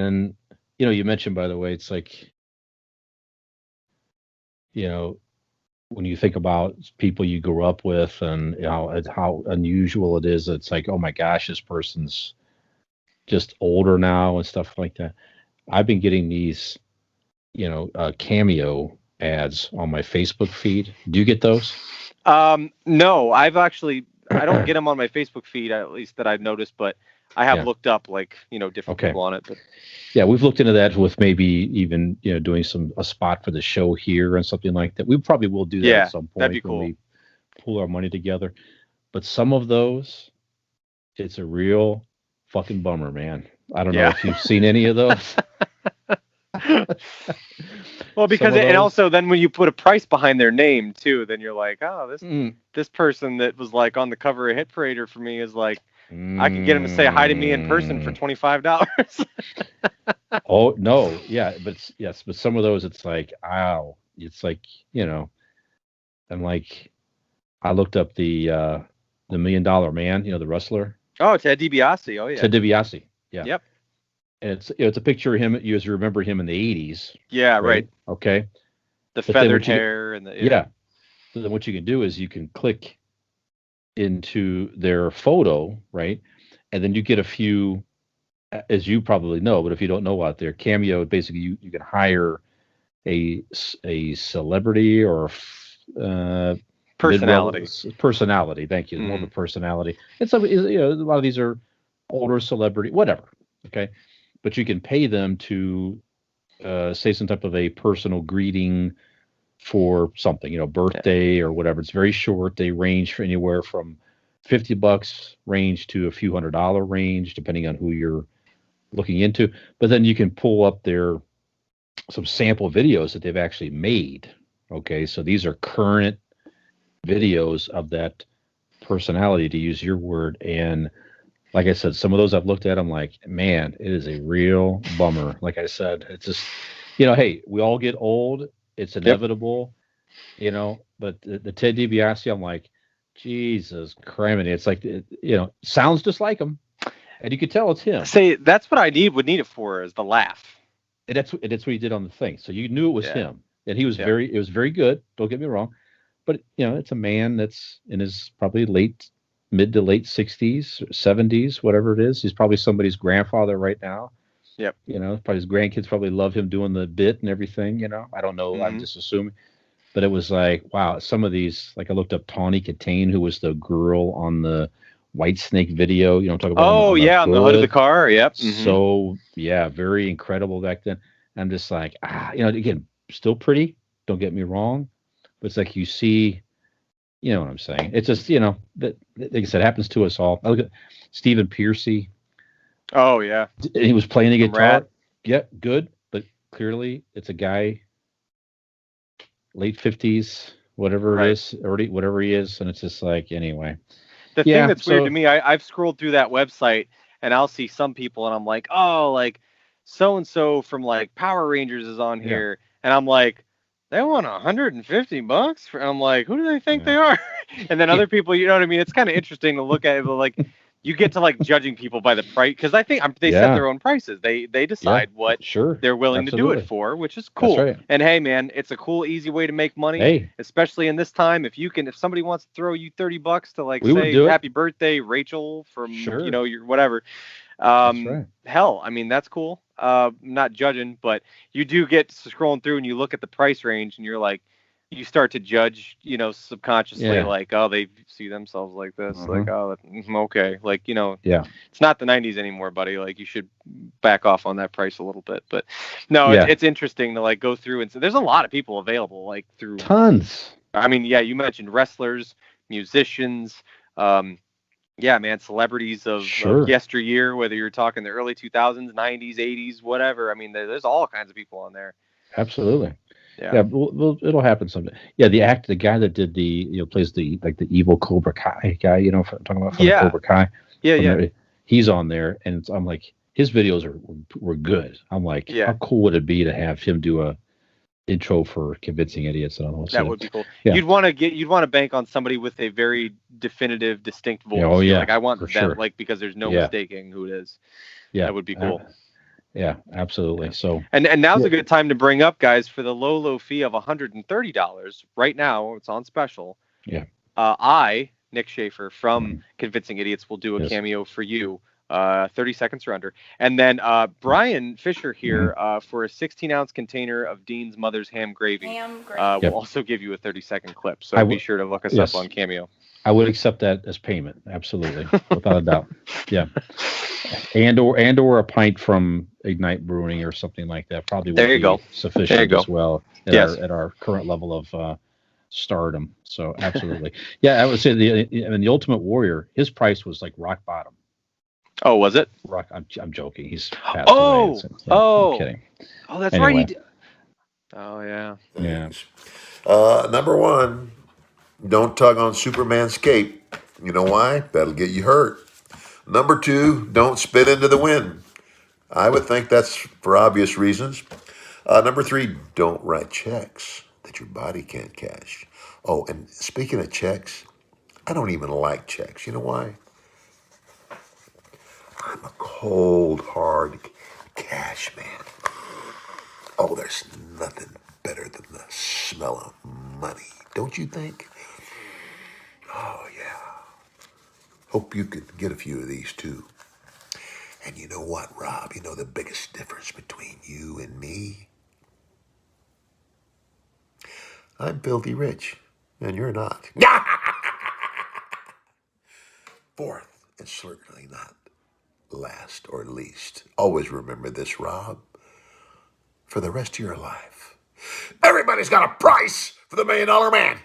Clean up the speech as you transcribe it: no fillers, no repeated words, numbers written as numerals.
And, you mentioned, by the way, it's like, when you think about people you grew up with and how unusual it is, it's like, oh my gosh, this person's just older now and stuff like that. I've been getting these, Cameo ads on my Facebook feed. Do you get those? No, I don't get them on my Facebook feed, at least that I've noticed, but I have looked up different people on it. But yeah, we've looked into that with maybe even doing a spot for the show here and something like that. We probably will do that at some point. That'd be cool. When we pull our money together. But some of those, it's a real fucking bummer, man. I don't know if you've seen any of those. Well, because and also then when you put a price behind their name too, then you're like, oh, this person that was like on the cover of Hit Parader for me is like, I can get him to say hi to me in person for $25. Oh no, yeah, but some of those it's like, ow, it's like I'm like, I looked up the $1 Million Man, the wrestler. Oh, Ted DiBiase. Oh yeah, Ted DiBiase. Yeah. Yep. And it's a picture of him. You as remember him in the 80s. Yeah, right. Okay. The feathered hair and the yeah. So then what you can do is you can click into their photo, right? And then you get a few, as you probably know, but if you don't know out there, Cameo, basically you can hire a celebrity or personality. Thank you. More of a personality. And so a lot of these are older celebrity, whatever. Okay. But you can pay them to say some type of a personal greeting for something, birthday or whatever. It's very short. They range for anywhere from $50 range to a few $100 range, depending on who you're looking into. But then you can pull up some sample videos that they've actually made. Okay. So these are current videos of that personality, to use your word. And like I said, some of those I've looked at, I'm like, man, it is a real bummer. Like I said, it's just, hey, we all get old. It's inevitable, but the Ted DiBiase, I'm like, Jesus Christ. It's like, sounds just like him. And you could tell it's him. Say, that's what I would need it for, is the laugh. And that's what he did on the thing. So you knew it was him. And he was it was very good. Don't get me wrong. But, it's a man that's in his probably mid to late 60s, 70s, whatever it is. He's probably somebody's grandfather right now. Yep. Probably his grandkids probably love him doing the bit and everything, I don't know. Mm-hmm. I'm just assuming. But it was like, wow, some of these, like I looked up Tawny Katane, who was the girl on the White Snake video, talk about. Oh, on the hood of the car. Yep. Mm-hmm. So, yeah, very incredible back then. I'm just like, again, still pretty. Don't get me wrong. But it's like you see, you know what I'm saying? It's just, that, like I said, happens to us all. I look at Stephen Piercy. Oh, yeah. He was playing the guitar. Yeah, good. But clearly it's a guy, late 50s, whatever it is, already, whatever he is. And it's just like, anyway. The thing that's weird to me, I've scrolled through that website and I'll see some people and I'm like, oh, like so-and-so from like Power Rangers is on here. And I'm like, they want $150 and I'm like, who do they think they are? And then other people, you know what I mean? It's kind of interesting to look at it, but like you get to like judging people by the price, because I think they set their own prices. They decide what they're willing to do it for, which is cool. That's right. And hey, man, it's a cool, easy way to make money, especially in this time. If somebody wants to throw you $30 to like say happy birthday, Rachel, from your whatever. Hell, I mean, that's cool. Not judging, but you do get scrolling through and you look at the price range and you're like, you start to judge, subconsciously, like, oh, they see themselves like this, like, oh, okay, like, it's not the 90s anymore, buddy. Like, you should back off on that price a little bit. But no, it's interesting to like go through and there's a lot of people available, like through tons. I mean, you mentioned wrestlers, musicians, man, celebrities of yesteryear, whether you're talking the early 2000s, 90s, 80s, whatever. I mean, there's all kinds of people on there. Absolutely. Yeah, it'll happen someday. Yeah, the guy that did plays the evil Cobra Kai guy, talking about Cobra Kai. Yeah. He's on there, and I'm like, his videos were good. I'm like, how cool would it be to have him do a intro for Convincing Idiots? And all that would be cool. Yeah. You'd want to bank on somebody with a very definitive, distinct voice. Oh yeah, like I want them, like, because there's no mistaking who it is. Yeah, that would be cool. Yeah, absolutely. So, and now's a good time to bring up, guys, for the low fee of $130 right now. It's on special. Yeah. Nick Schaefer from Convincing Idiots, will do a cameo for you, 30 seconds or under. And then Brian Fisher here, for a 16-ounce container of Dean's Mother's ham gravy, will also give you a 30-second clip. So be sure to look us up on Cameo. I would accept that as payment, absolutely, without a doubt. Yeah, and or a pint from Ignite Brewing or something like that probably would be sufficient as well at our current level of stardom. So absolutely, I would say the Ultimate Warrior, his price was like rock bottom. Oh, was it? I'm joking. He's passed away. I'm kidding. Oh, that's right. Oh yeah. Thanks. Number one, don't tug on Superman's cape. You know why? That'll get you hurt. Number two, don't spit into the wind. I would think that's for obvious reasons. Number three, don't write checks that your body can't cash. Oh, and speaking of checks, I don't even like checks. You know why? I'm a cold, hard cash man. Oh, there's nothing better than the smell of money, don't you think? Oh, yeah. Hope you could get a few of these, too. And you know what, Rob? You know the biggest difference between you and me? I'm filthy rich, and you're not. Fourth, and certainly not last or least, always remember this, Rob. For the rest of your life, everybody's got a price for the $1 Million Man.